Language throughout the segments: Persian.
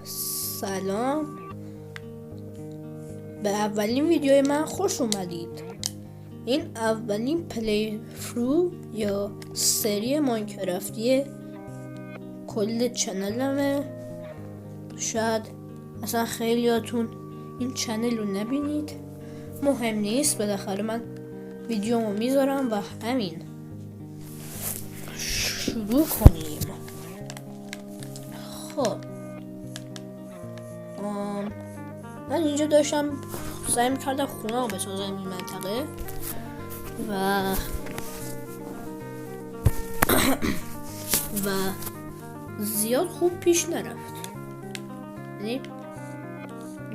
سلام، به اولین ویدیوی من خوش اومدید. این اولین پلی فرو یا سری ماینکرافتی کل چنلمه. شاید اصلا خیلیاتون این چنل رو نبینید، مهم نیست، بالاخره من ویدیومو میذارم و همین. شروع کنیم. خب من اینجا داشتم سعی میکردم خونه رو بسازم این منطقه و زیاد خوب پیش نرفت. یعنی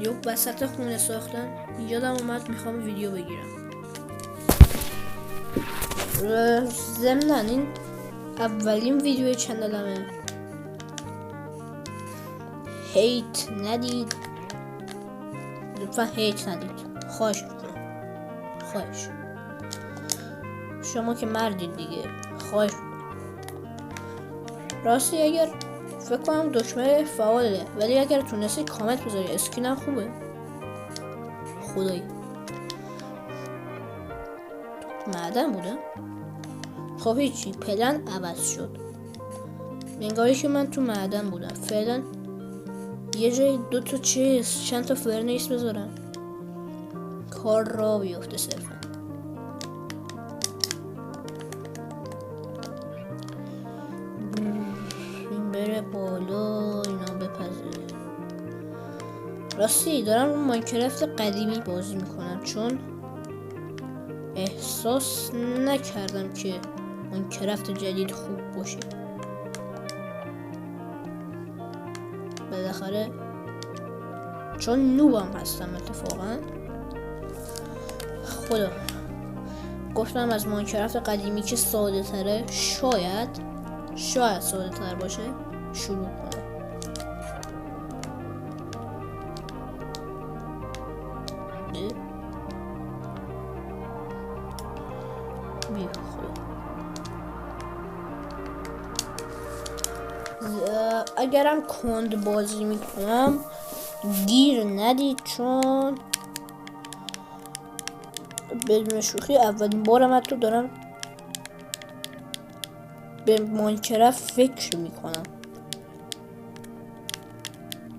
یه وسط خونه ساختن یادم اومد میخوام ویدیو بگیرم. ضمناً این اولین ویدیو چنلمه، هیت ندید، لطفا هیت ندید، خواهش میکنم، خواهش. شما که مردید دیگه، خواهش میکنم. راستی اگر فکر کنم دکمه فعاله، ولی اگر تونستی کامنت بذاری اسکینم خوبه خدایی. معدن بوده. خب هیچی، پلن عوض شد. انگاری که من تو معدن بودم. فعلا یه جای دوتا چند تا فرنیس بذارم کار را بیفته. صرفا این بره بالا، اینا بپذیره. راستی دارم رو ماینکرافت قدیمی بازی میکنم چون احساس نکردم که ماینکرافت جدید خوب باشه. بالاخره چون نوبم هستم اتفاقا. خدا گفتم از ماینکرافت قدیمی که ساده تره، شاید ساده تر باشه، شروع کنم. اگرم کند بازی میکنم گیر ندید، چون بدون شوخی اولین بارم حتی دارم به ماینکرافت فکر میکنم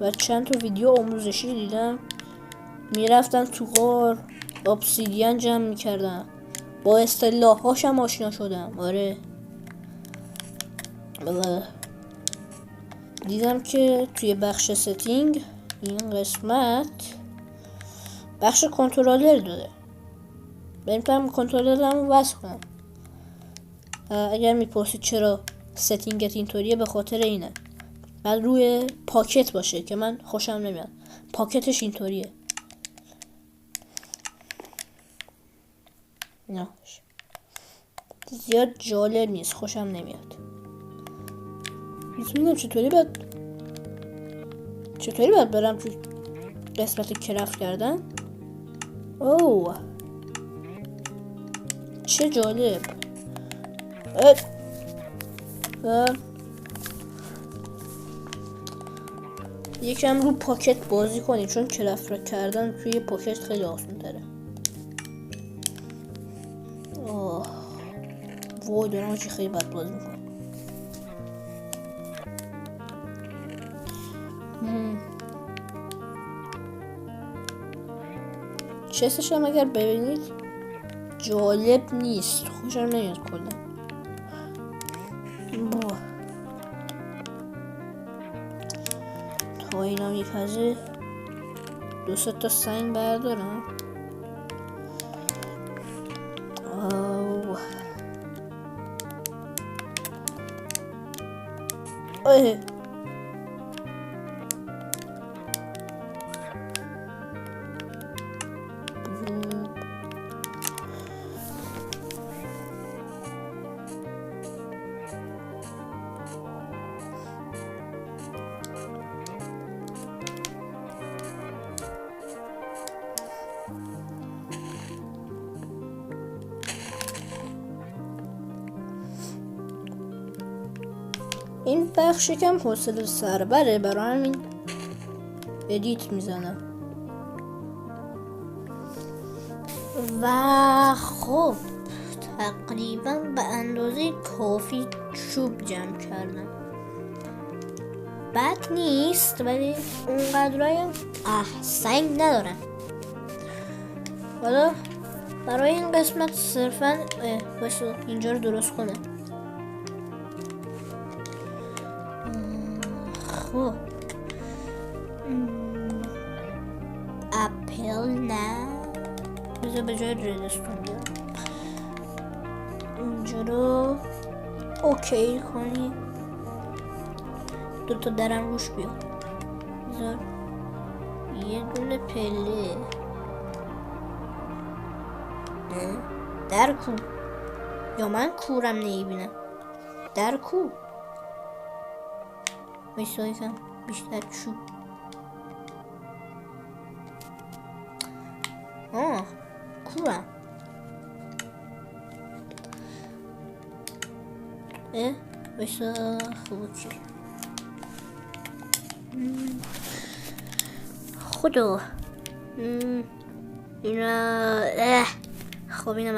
و چند تا ویدیو آموزشی دیدم. میرفتم تو غار ابسیدین جمع میکردم، با اصطلاحاشم آشنا شدم. آره دیدم که توی بخش ستینگ این قسمت بخش کنترلر داده. بریم کنترلرمو وصل کنم. اگر میپرسید چرا ستینگت اینطوریه، به خاطر اینه. بعد روی پاکت باشه که من خوشم نمیاد، پاکتش اینطوریه. نه زیاد جالب نیست، خوشم نمیاد. میتونم چطوری باید برم توی قسمت کرافت کردن. اوه چه جالب. یکم رو پاکت بازی کنی، چون کرافت کردن توی پاکت خیلی آسان تره. وای دارم چی خیلی بد بازی میکنم. چستش هم اگر ببینید جالب نیست، خوشم نمیاد کلا. تا اینا میپذه 2-3 تا سنگ بردارم. این بخش کم حوصله سربره، برای همین ادیت میزنم. و خب تقریبا به اندازه کافی چوب جمع کردم. بد نیست ولی اونقدرای سنگ ندارم. حالا برای این قسمت صرفا باشه اینجا رو درست کنم. خب اپل نه، بذار به جای ردستون بیارم. اینجا رو اوکی کنی، دوتا درم روش بیار. بذار یه دونه پله. در کو؟ یا من کورم نمیبینم؟ در کو؟ میسایی کم بیشتر چوب. کورم. بایستا خوب چی خدا اینا. خب اینم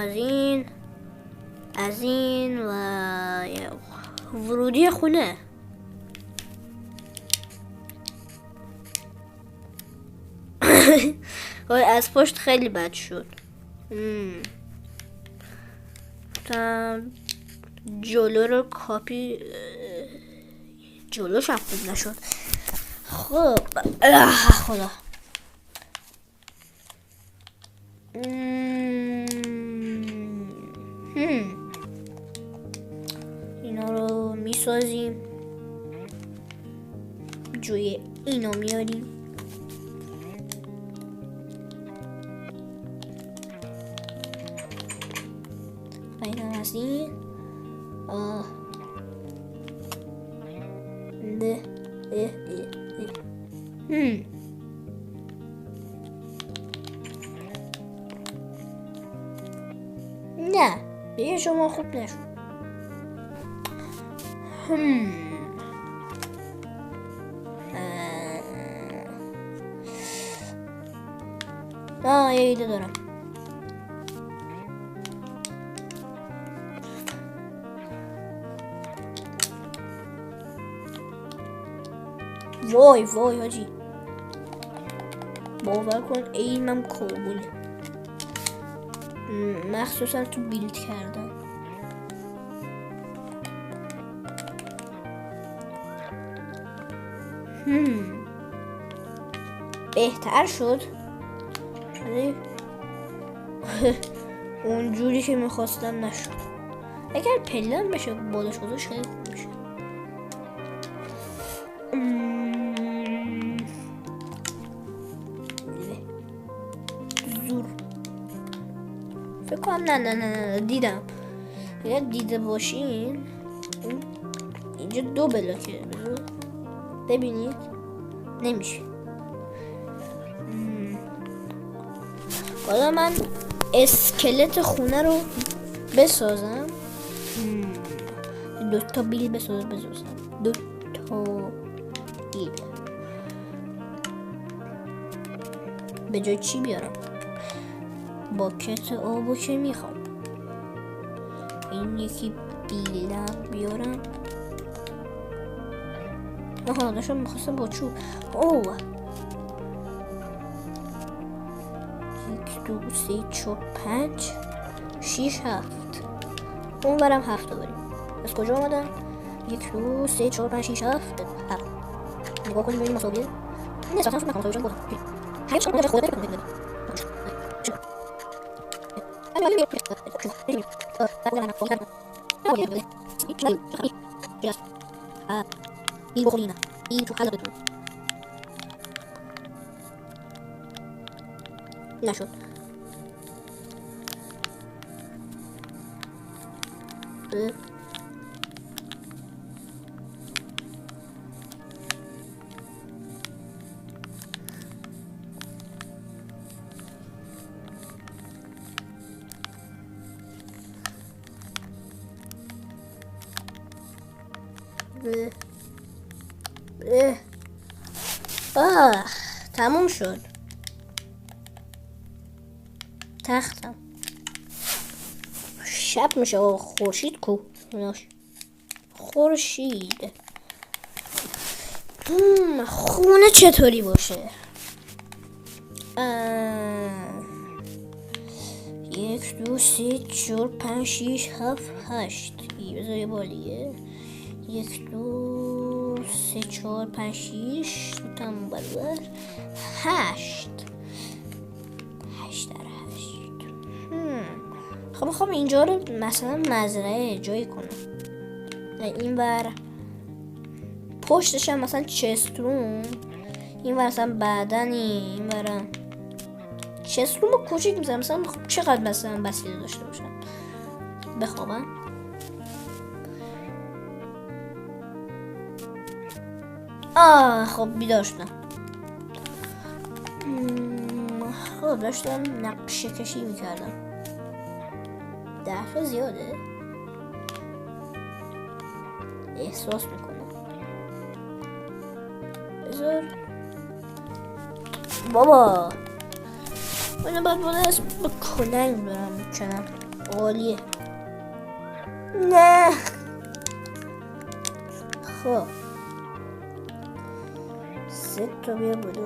از این و ورودی خونه. از پشت خیلی بد شد. جلو رو کاپی جلوش خوب نشد. خب خدا اینا رو میسازیم، جوی اینو میاریم. اینا از این نه دیگه شما خوب نشد. یه ایده دارم. وای حاجی، باور کن ایمم کامله، مخصوصا تو بیلد کردن. بهتر شد ولی اونجوری که میخواستم نشد. اگر پلن بشه بالاش گذاشت خیلی خوب میشه. زور فکر کنم نه دیدم. اگر دیده باشین اینجا 2 بلاکه، ببینید نمیشه. حالا من اسکلت خونه رو بسازم. 2 تا بیل بسازم. 2 تا بیل به جای چی بیارم؟ باکت آبو که میخوام. این یکی بیلم بیارم. داشتم میخواستم با چوب. 1 2 3 4 5 6 7. اون برم 7 داریم. از کجا آمدن؟ 1 2 3 4 5 6 7. نگاه کنیم ببینیم مساویه. نسبتا شد نکنم مساویه شد. هر چی کنم خودت کنم. این بخورینه این تو حلقتون نشد. تموم شد تختم. شب میشه و خورشید کو خورشید. خونه چطوری باشه؟ 1 2 3 4 5 6 7 8. بذار یه بالیه. 1 2 3 4 5 6 تموم بر 8 در 8. خب میخوام اینجا رو مثلا مزرعه جایی کنم. این بر پشتش هم مثلا چستروم، این بر مثلا بدنی، این برم چستروم کوچیک میزنم. مثلا چقدر مثلا وسیله داشته باشم بخوابم. خب بیدار شدم. خب داشتم نقشه کشی میکردم. درخه زیاده احساس میکنم. بذار بابا من باید اسم به کلنگ برم میکنم. عالیه. نه خب 3 تا بیا بودو.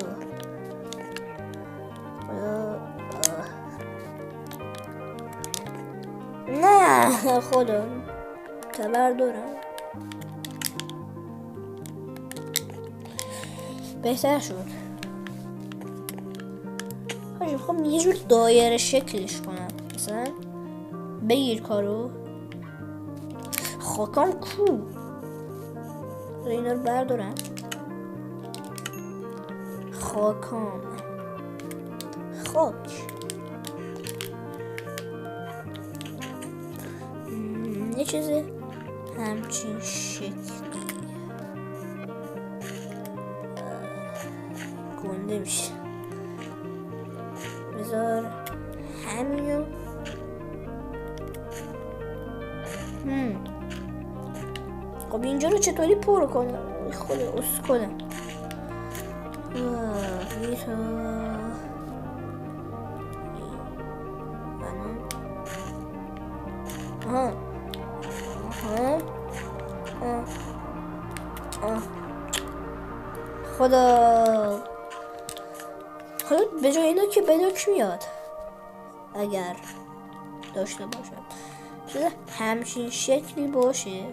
نه خدا تبر دارم. بهتر شد. خب یه جور دایره شکلش کنم. مثلا بگیر کارو. خاکام کو اینا رو بردارم. خاکام خاک یه چیزه همچین شکلی گنده میشه. بذار همینو خب اینجا رو چطوری پر کنم؟ خود اسکلم. خدا به جای اینا که بلاک میاد اگر داشته باشم. شده همچین شکلی باشه.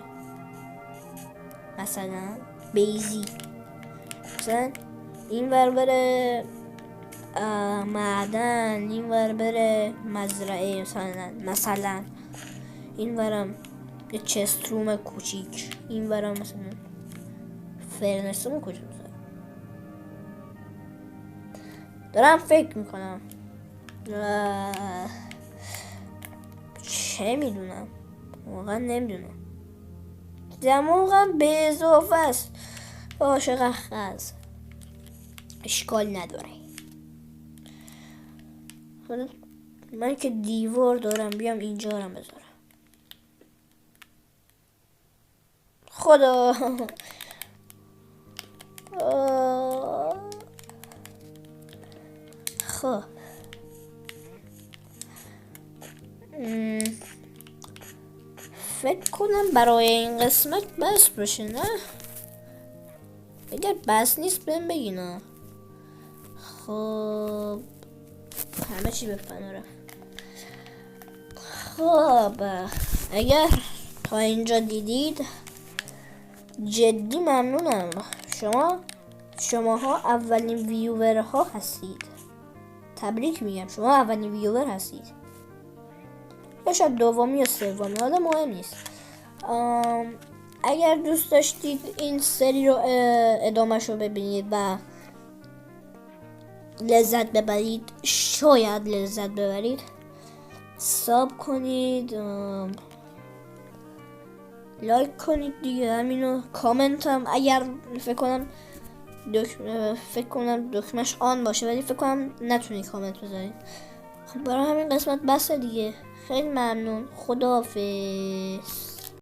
مثلا بیزی مثلا این ور بره معدن، این ور بره مزرعه مثلا این ورم یه چستروم کوچیک، این ورم مثلا فرنسون کجا بذارم. دارم فکر میکنم چه میدونم واقعا نمیدونم. دماغم به اضافه است. عاشق خز اشکال نداره. من که دیوار دارم بیام اینجا رو بذارم. خدا خب فکر کنم برای این قسمت بس باشه. نه اگر بس نیست بهم بگینا. خب همه چی به فنا رفت. خب اگر تا اینجا دیدید جدی ممنونم. شماها اولین ویورها هستید. تبریک میگم، شما اولین ویور هستید. یا شاید دومی یا سومی، حالا مهم نیست. اگر دوست داشتید این سری رو ادامهش رو ببینید و لذت ببرید، شاید لذت ببرید، ساب کنید، لایک کنید دیگه. همینو کامنت هم اگر فکر کنم دکمهش آن باشه، ولی فکر کنم نتونید کامنت بذارید. خب برای همین قسمت بس دیگه. خیلی ممنون. خداحافظ.